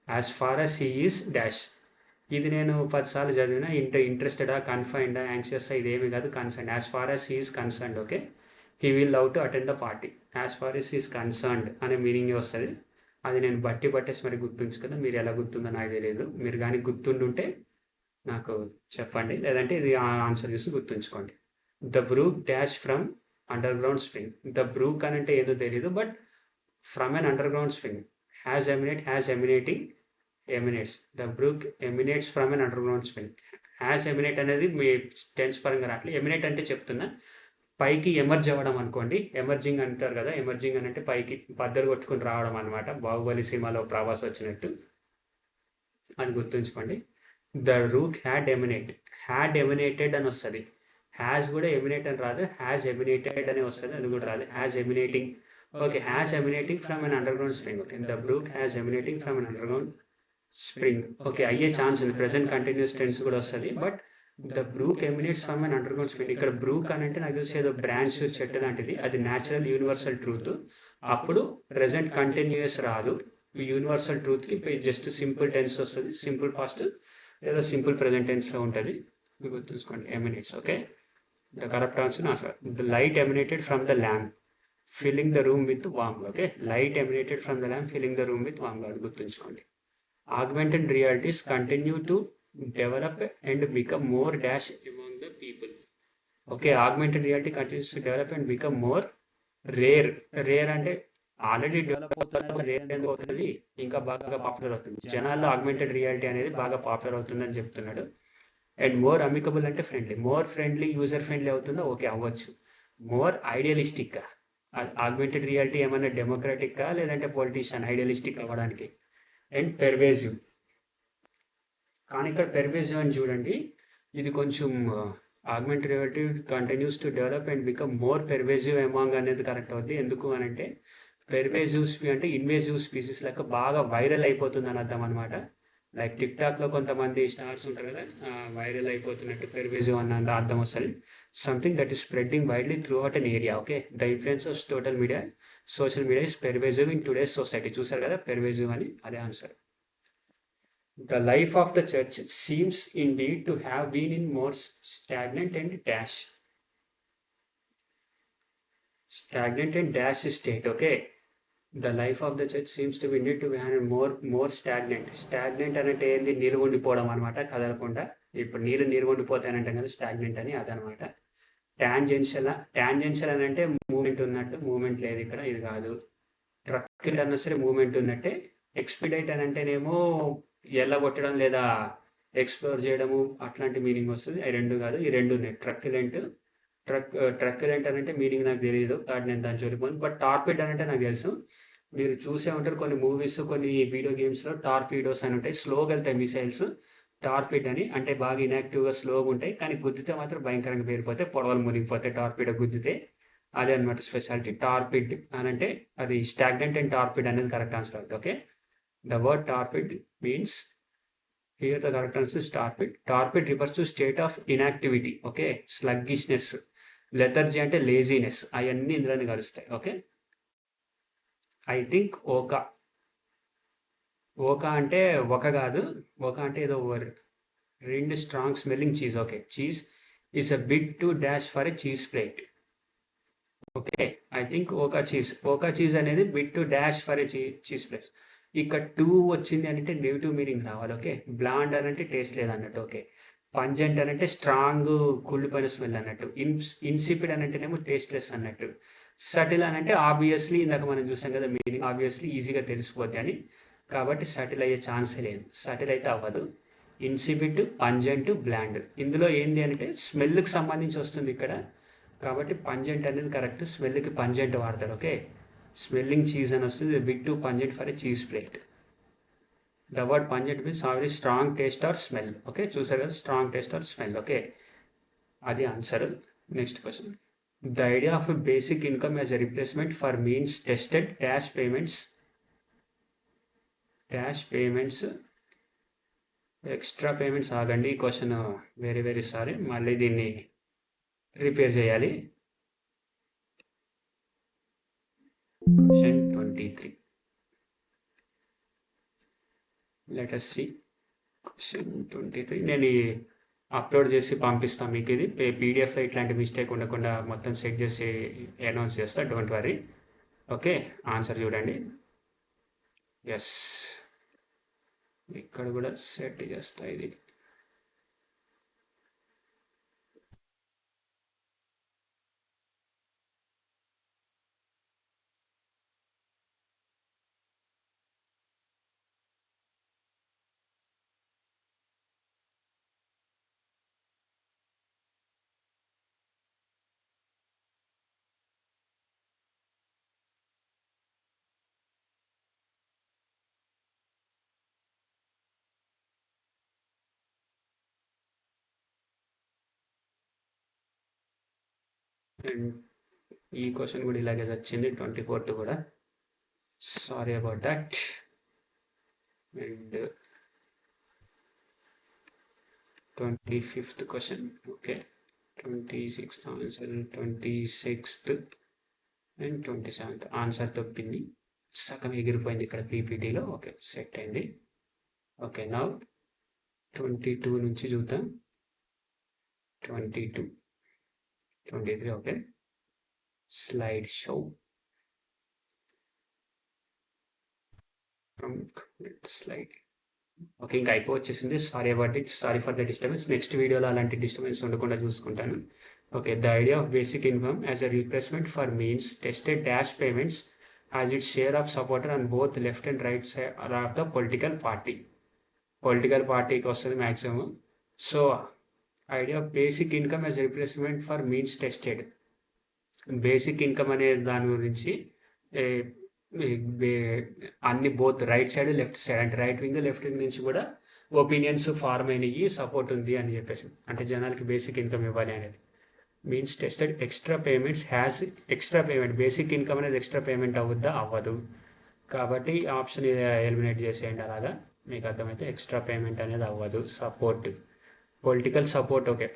As far as he is dash. ఇది నేను 10 సార్లు చదివిన. ఇంట్రెస్టెడా, కన్ఫైన్డా, యాంగ్షియస్ ఇదేమి కాదు, concern. As far as he is concerned. Okay, he will love to attend the party. As far as he's concerned అనే meaning వస్తుంది. అది నేను పట్టేసి మరి గుర్తుంచుకున్నా. మీరు ఎలా గుర్తుందో నాకు తెలియదు. మీరు కానీ గుర్తుండుంటే నాకు చెప్పండి, లేదంటే ఇది ఆన్సర్ చూసి గుర్తుంచుకోండి. The brook dash from underground spring. The brook అని అంటే ఏదో తెలియదు, but from an underground spring. Has emanating emanates. The brook emanates from an underground spring. Has emanate అనేది మీ టెన్స్ పరంగా రావట్లేదు. ఎమినేట్ అంటే చెప్తున్నా, పైకి ఎమర్జ్ అవ్వడం అనుకోండి. ఎమర్జింగ్ అంటారు కదా, ఎమర్జింగ్ అని అంటే పైకి బద్దలు కొట్టుకుని రావడం అనమాట. బాహుబలి సినిమాలో ప్రభాస్ వచ్చినట్టు. అది గుర్తుంచుకోండి. ద రూక్ హ్యాడ్ ఎమినేటెడ్ అని వస్తుంది. హ్యాస్ కూడా ఎమినేట్ అని రాదు, హ్యాస్ ఎమినేటెడ్ అని వస్తుంది. అది కూడా రాదు. Has emanating. Okay, has emanating from an underground spring. Okay, the brook has emanating from an underground spring. Okay, అయ్యే ఛాన్స్ ఉంది. ప్రెసెంట్ కంటిన్యూస్ టెన్స్ కూడా వస్తుంది, but the brook emanates from an underground spring. ఇక్కడ బ్రూక్ అని అంటే నాకు తెలిసి ఏదో బ్రాంచ్ చెట్టు లాంటిది. అది న్యాచురల్ యూనివర్సల్ ట్రూత్. అప్పుడు ప్రెసెంట్ కంటిన్యూస్ రాదు. యూనివర్సల్ ట్రూత్కి జస్ట్ సింపుల్ టెన్స్ వస్తుంది. సింపుల్ పాస్ట్ లేదా సింపుల్ ప్రెసెంట్ టెన్స్లో ఉంటుంది. గుర్తుంచుకోండి, emanates. Okay, the correct answer. The light emanated from the lamp filling the room with warm. Okay, light emanated from the lamp filling the room with warm. అది గుర్తుంచుకోండి. Augmented realities continue to develop and become more dash among the people. Okay, augmented reality continues to develop and become more rare. Rare అంటే already develop అవుతుంది, rare ఎందుకు అవుతుంది, ఇంకా బాగా popular అవుతుంది. జనాల్లో ఆగ్మెంటెడ్ రియాలిటీ అనేది బాగా పాపులర్ అవుతుందని చెప్తున్నాడు. అండ్ మోర్ అమికబుల్ అంటే friendly. More friendly, user friendly అవుతుందో ఓకే అవ్వచ్చు. మోర్ ఐడియలిస్టిక్గా. ఆగ్మెంటెడ్ రియాలిటీ ఏమైనా డెమోక్రాటిక్గా లేదంటే పొలిటీషియన్ ఐడియలిస్టిక్ అవ్వడానికి. And pervasive. కానీ ఇక్కడ పెర్వేజివ్ అని చూడండి, ఇది కొంచెం augmented reality continues to develop and become more pervasive among అనేది కరెక్ట్ అవుద్ది. ఎందుకు అని అంటే పెర్వేజివ్ అంటే ఇన్వేజివ్ స్పీసీస్ లెక్క బాగా వైరల్ అయిపోతుంది అని అర్థం అనమాట. లైక్ టిక్ టాక్లో కొంతమంది స్టార్స్ ఉంటారు కదా, వైరల్ అయిపోతున్నట్టు పెర్వేజివ్ అన్న అర్థం వస్తుంది. Something that is spreading widely throughout an area. Okay, the influence of social media is pervasive in today's society. చూసారు కదా పెర్వేజివ్ అని, అదే answer. The life of the church seems indeed to have been in more stagnant and dash state. Okay, the life of the church seems to indeed to have more stagnant అంటే ఏంది, నీళ్ళు ఉండిపోవడం అనమాట, కదలకుండా. ఇప్పుడు నీళ్ళు ఉండిపోతాయని అంటాం కదా స్టాగ్నెంట్ అని, అదనమాట. టాంజెన్షియల్ అని అంటే మూమెంట్ ఉన్నట్టు. మూమెంట్ లేదు ఇక్కడ, ఇది కాదు. ట్రక్ అన్నా సరే మూమెంట్ ఉన్నట్టే. ఎక్స్పిడైట్ అని అంటేనేమో ఎల్లగొట్టడం లేదా ఎక్స్ప్లోర్ చేయడము అట్లాంటి మీనింగ్ వస్తుంది. అవి రెండు కాదు, ఈ రెండు ఉన్నాయి. ట్రక్ లెంట్ అని అంటే మీనింగ్ నాకు తెలియదు, కాబట్టి నేను దాన్ని చూడిపోను. బట్ టార్పిడ్ అని అంటే నాకు తెలుసు. మీరు చూసే ఉంటారు కొన్ని మూవీస్, కొన్ని వీడియో గేమ్స్లో టార్పీడోస్ అని ఉంటాయి. స్లోగా వెళ్తాయి మిసైల్స్. టార్పిడ్ అని అంటే బాగా ఇన్యాక్టివ్గా స్లోగా ఉంటాయి, కానీ గుద్దితే మాత్రం భయంకరంగా పేరిపోతాయి, పొడవలు మునిగిపోతాయి టార్పిడో గుద్దితే. అదే అనమాట స్పెషాలిటీ. టార్పిడ్ అని అంటే అది స్టాగ్నెంట్ అండ్ టార్పిడ్ అనేది కరెక్ట్ ఆన్సర్ అవుతుంది. Okay, the word torpid means here the correct answer is torpid. Torpid refers to state of inactivity. Okay, sluggishness. Lethargy అంటే లేజీనెస్. అవన్నీ ఇందులోనే కలుస్తాయి. ఓకే, ఐ థింక్ ఓకా అంటే ఒక కాదు, ఒక అంటే ఏదో రెండు strong smelling cheese. Okay, cheese is a bit to dash for a cheese plate. Okay, I think okay cheese అనేది bit to dash for a cheese plate. ఇక్కడ టూ వచ్చింది అంటే నెగిటివ్ మీనింగ్ రావాలి. ఓకే, బ్లాండ్ అని అంటే taste లేదన్నట్టు. Okay, pungent అని అంటే స్ట్రాంగ్ కుళ్ళిపోయిన స్మెల్ అన్నట్టు. ఇన్సిపిడ్ అని అంటేనేమో టేస్ట్లెస్ అన్నట్టు. సటిల్ అని అంటే ఆబ్వియస్లీ ఇందాక మనం చూసాం కదా మీనింగ్, ఆబ్వియస్లీ ఈజీగా తెలిసిపోద్ది అని. కాబట్టి సటిల్ అయ్యే ఛాన్సే లేదు, సటిల్ అయితే అవ్వదు. ఇన్సిపిడ్, పంజెంట్, బ్లాండ్. ఇందులో ఏంది అంటే స్మెల్కి సంబంధించి వస్తుంది ఇక్కడ, కాబట్టి పంజెంట్ అనేది కరెక్ట్. స్మెల్కి పంజెంట్ వాడతారు. ఓకే, స్మెల్లింగ్ చీజ్ అని వస్తుంది. Big to pungent for a cheese plate. The word pungent means already strong taste or smell. Okay, చూసారు కదా, strong taste or smell. Okay, అది answer. Next question. The idea of basic income as a replacement for means tested dash payments extra payments. ఆగండి, ఈ question very very sorry, మళ్ళీ దీన్ని repair చేయాలి. Question 23. Let us see question 23. నేను upload చేసి పంపిస్తాను మీకు. ఇది పీడిఎఫ్లో ఇట్లాంటి మిస్టేక్ ఉండకుండా మొత్తం సెట్ చేసి అనౌన్స్ చేస్తా, డోంట్ వరీ. ఓకే, ఆన్సర్ చూడండి. ఎస్, ఇక్కడ కూడా సెట్ చేస్తా ఇది. అండ్ ఈ క్వశ్చన్ కూడా ఇలాగే వచ్చింది, 24th కూడా. Sorry about that. And 25th question. Okay, 26th answer, 26th and 27th answer తప్పింది. సగం ఎగిరిపోయింది ఇక్కడ పీపీటీలో. ఓకే, సెట్ అయింది. ఓకే, నా 22 నుంచి చూద్దాం. 22, 23. Okay, slide show slide. Okay, ఇంకా అయిపోవచ్చేసింది. Sorry about it, sorry for the disturbance. Next వీడియోలో అలాంటి డిస్టర్బెన్స్ ఉండకుండా చూసుకుంటాను. Okay, the idea of basic income as a replacement for means tested dash payments has it share of supporter on both left and right side of the political పార్టీకి వస్తుంది maximum. So idea of basic income as replacement for means tested. Basic income అనే దాని గురించి అన్ని both right side left side, అంటే right wing left wing నుంచి కూడా opinions form అయినవి, సపోర్ట్ ఉంది అని చెప్పేసి. అంటే జనాలకి బేసిక్ ఇన్కమ్ ఇవ్వాలి అనేది means tested. Extra payments has extra payment. Basic income అనేది ఎక్స్ట్రా పేమెంట్ అవుద్దా? అవ్వదు. కాబట్టి ఆప్షన్ ఎలిమినేట్ చేసేయండి. అలాగా మీకు అర్థమైతే ఎక్స్ట్రా పేమెంట్ అనేది అవ్వదు. Support, political support. Okay,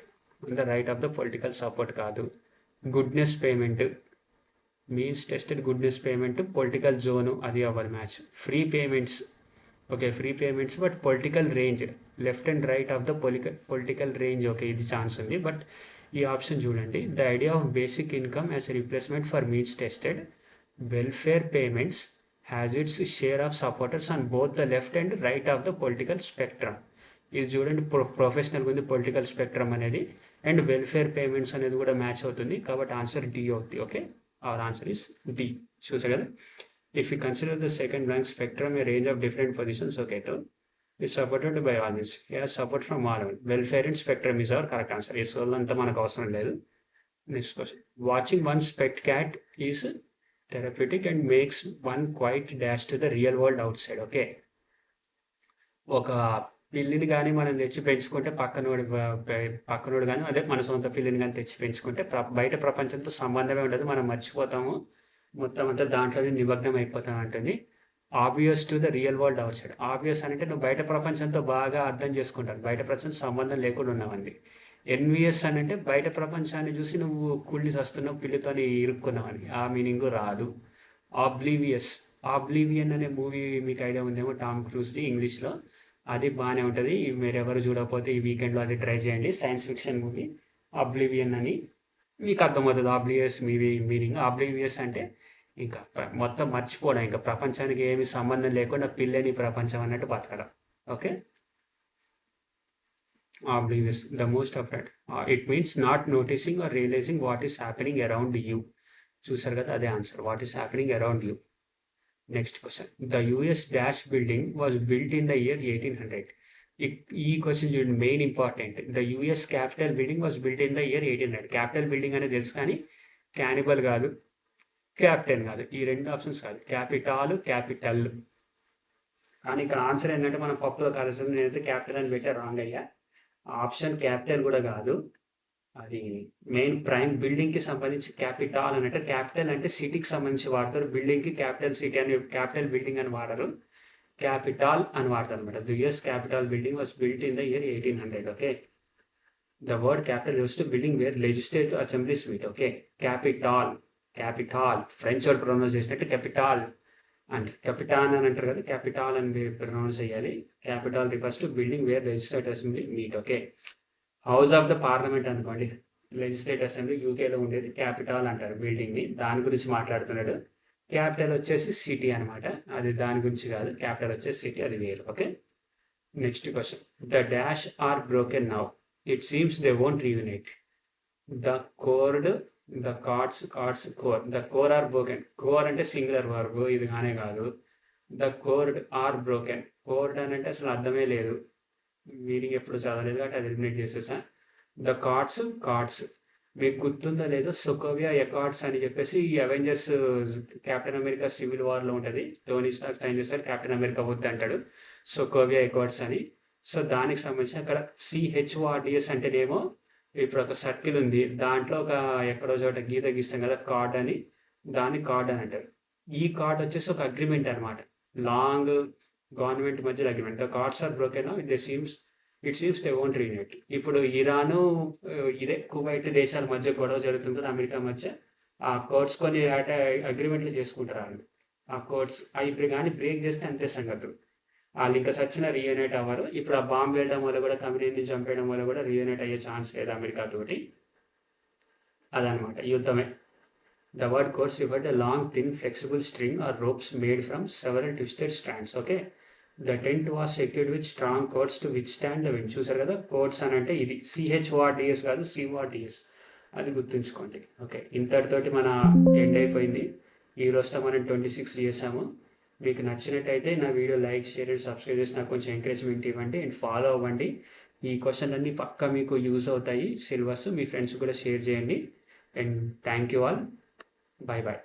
on the right of the political support కాదు. Goodness payment means tested goodness payment political zone, అది అవ్వదు match. Free payments. Okay, free payments but political range, left and right of the political range. Okay, ఇది chance ఉంది. But ఈ option చూడండి. The idea of basic income as replacement for means tested welfare payments has its share of supporters on both the left and right of the political spectrum. ఇది చూడండి, ప్రొఫెషనల్గా ఉంది political spectrum అనేది, and welfare payments అనేది కూడా match అవుతుంది. కాబట్టి answer D అవుతుంది. Okay, our answer is D. చూసారు కదా. If you consider the second blank spectrum a range of different positions, okay, to its supported by all means has support from all. Welfare and spectrum is our correct answer. ఈ సోల్ మనకు అవసరం లేదు. Next question. Watching one pet cat is therapeutic and makes one quiet dash to the real world outside. Okay, ఒక పిల్లిని కానీ మనం తెచ్చి పెంచుకుంటే పక్కనోడు కానీ, అదే మన సొంత పిల్లిని కానీ తెచ్చి పెంచుకుంటే బయట ప్రపంచంతో సంబంధమే ఉండదు. మనం మర్చిపోతాము, మొత్తం అంతా దాంట్లోనే నిమగ్నం అయిపోతాం అంటుంది. Obvious to the real world out side. Obvious అంటే నువ్వు బయట ప్రపంచంతో బాగా అర్థం చేసుకుంటాను, బయట ప్రపంచం సంబంధం లేకుండా ఉన్నావండి. ఎన్విఎస్ అని అంటే బయట ప్రపంచాన్ని చూసి నువ్వు కుళ్ళి వస్తున్నావు, పిల్లితో ఇరుక్కున్నావని, ఆ మీనింగ్ రాదు. ఆబ్లీవియన్ అనే మూవీ మీకు ఐడియా ఉందేమో, టామ్ క్రూజ్ది, ఇంగ్లీష్లో. అది బాగానే ఉంటుంది. మీరు ఎవరు చూడకపోతే ఈ వీకెండ్లో అది ట్రై చేయండి. సైన్స్ ఫిక్షన్ మూవీ ఆబ్లివియన్ అని, మీకు అర్థమవుతుంది ఆబ్లివియస్ మీనింగ్. ఆబ్లివియస్ అంటే ఇంకా మొత్తం మర్చిపోవడం, ఇంకా ప్రపంచానికి ఏమి సంబంధం లేకుండా పిల్లని ప్రపంచం అన్నట్టు బతకడం. Okay, oblivious the most afraid. It means not noticing or realising what is happening around you. చూసారు కదా, అదే answer. What is happening around you. Next question. The US dash building was built in the year 1800. ఈ question చూడండి, main important. The US capital building was built in the year 1800. Capital building అనేది తెలుసు కానీ cannibal కాదు, capital కాదు. ఈ రెండు options కాదు, క్యాపిటల్. కానీ ఇక్కడ ఆన్సర్ ఏంటంటే మనం పప్పులో కలిసి నేనైతే క్యాపిటల్ అని పెట్టే రాంగ్ అయ్యా. ఆప్షన్ క్యాపిటల్ కూడా కాదు, అది మెయిన్ ప్రైమ్ బిల్డింగ్‌కి సంబంధించి క్యాపిటాల్ అని అంటే క్యాపిటల్ అంటే సిటీకి సంబంధించి వాడతారు. బిల్డింగ్‌కి క్యాపిటల్ సిటీ అని క్యాపిటల్ బిల్డింగ్ అని వాడరు. క్యాపిటాల్ అని వాడతారనమాట. The US capital building was built in the year 1800. Okay. The word capital use to building where legislative assemblies meet. Okay. Capitol capitol French word pronounce చేసినట్టు capitol అంటే కెపిటాన్ అని అంటారు కదా, క్యాపిటాల్ అని మీరు ప్రొనౌన్స్ చేయాలి. Capitol refers to building where legislative assembly meet. Okay. House of the parliament అనుకోండి, legislative assembly యూకేలో ఉండేది క్యాపిటల్ అంటారు బిల్డింగ్ని, దాని గురించి మాట్లాడుతున్నాడు. క్యాపిటల్ వచ్చేసి సిటీ అనమాట, అది దాని గురించి కాదు. క్యాపిటల్ వచ్చేసి సిటీ, అది వేరు. Okay. Next question, the dash are broken now, it seems they won't reunite. The cord, the cords core, the core are broken. Core అంటే సింగులర్ వర్బ్, ఇది కానే కాదు. The cord are broken. Cord అని అంటే అసలు అర్థమే లేదు, మీనింగ్ ఎప్పుడు చదవలేదు కాబట్టి అది ఎలిమినేట్ చేసేసా. ద కార్డ్స్ మీకు గుర్తుందో లేదో, సొకోవియా ఎకార్డ్స్ అని చెప్పేసి ఈ అవెంజర్స్ కెప్టెన్ అమెరికా సివిల్ వార్లో ఉంటుంది. టోనీ స్టార్క్ ఏం చేస్తాడు, కెప్టెన్ అమెరికా వద్దు అంటాడు, సొకోవియా ఎకార్డ్స్ అని. సో దానికి సంబంధించి అక్కడ CHORDS అంటేనేమో ఇప్పుడు ఒక సర్కిల్ ఉంది, దాంట్లో ఒక ఎక్కడో చోట గీత గీస్తాం కదా కార్డ్ అని, దాన్ని కార్డ్ అని అంటారు. ఈ కార్డ్ వచ్చేసి ఒక అగ్రిమెంట్ అనమాట, లాంగ్ గవర్నమెంట్ మధ్యలో agreement. The cords are broken, it seems they won't reunite. ఇప్పుడు ఇరాను ఇదే కువైట్ దేశాల మధ్య గొడవ జరుగుతుంది కదా, అమెరికా మధ్య. ఆ కోర్ట్స్ కొన్ని అగ్రిమెంట్లు చేసుకుంటారు వాళ్ళు. ఆ కోర్ట్స్ ఇప్పుడు కానీ బ్రేక్ చేస్తే అంతే సంగతులు. వాళ్ళు ఇంకా సచిన రీయూనైట్ అవ్వరు. ఇప్పుడు ఆ బాంబు వేయడం వల్ల కూడా, కమ్యూనిటీని చంపేయడం వల్ల కూడా రీయూనైట్ అయ్యే ఛాన్స్ లేదు అమెరికా తోటి. అదనమాట యుద్ధమే. The word course referred a long, thin, flexible string or ropes made from several twisted strands. Okay. The tent was secured with strong cords to withstand the wind. చూసారు కదా, కోర్డ్స్ అని అంటే ఇది CHORDS కాదు, CORDS, అది గుర్తుంచుకోండి. ఓకే, ఇంతటితోటి మన end అయిపోయింది. ఈ రోజుతో మనం 26 చేసాము. మీకు నచ్చినట్టయితే నా video like, share and subscribe చేసి నాకు కొంచెం ఎంకరేజ్మెంట్ ఇవ్వండి అండ్ ఫాలో అవ్వండి. ఈ క్వశ్చన్లన్నీ పక్కా మీకు యూజ్ అవుతాయి సిలబస్, మీ ఫ్రెండ్స్ కూడా షేర్ చేయండి. And thank you all. Bye bye.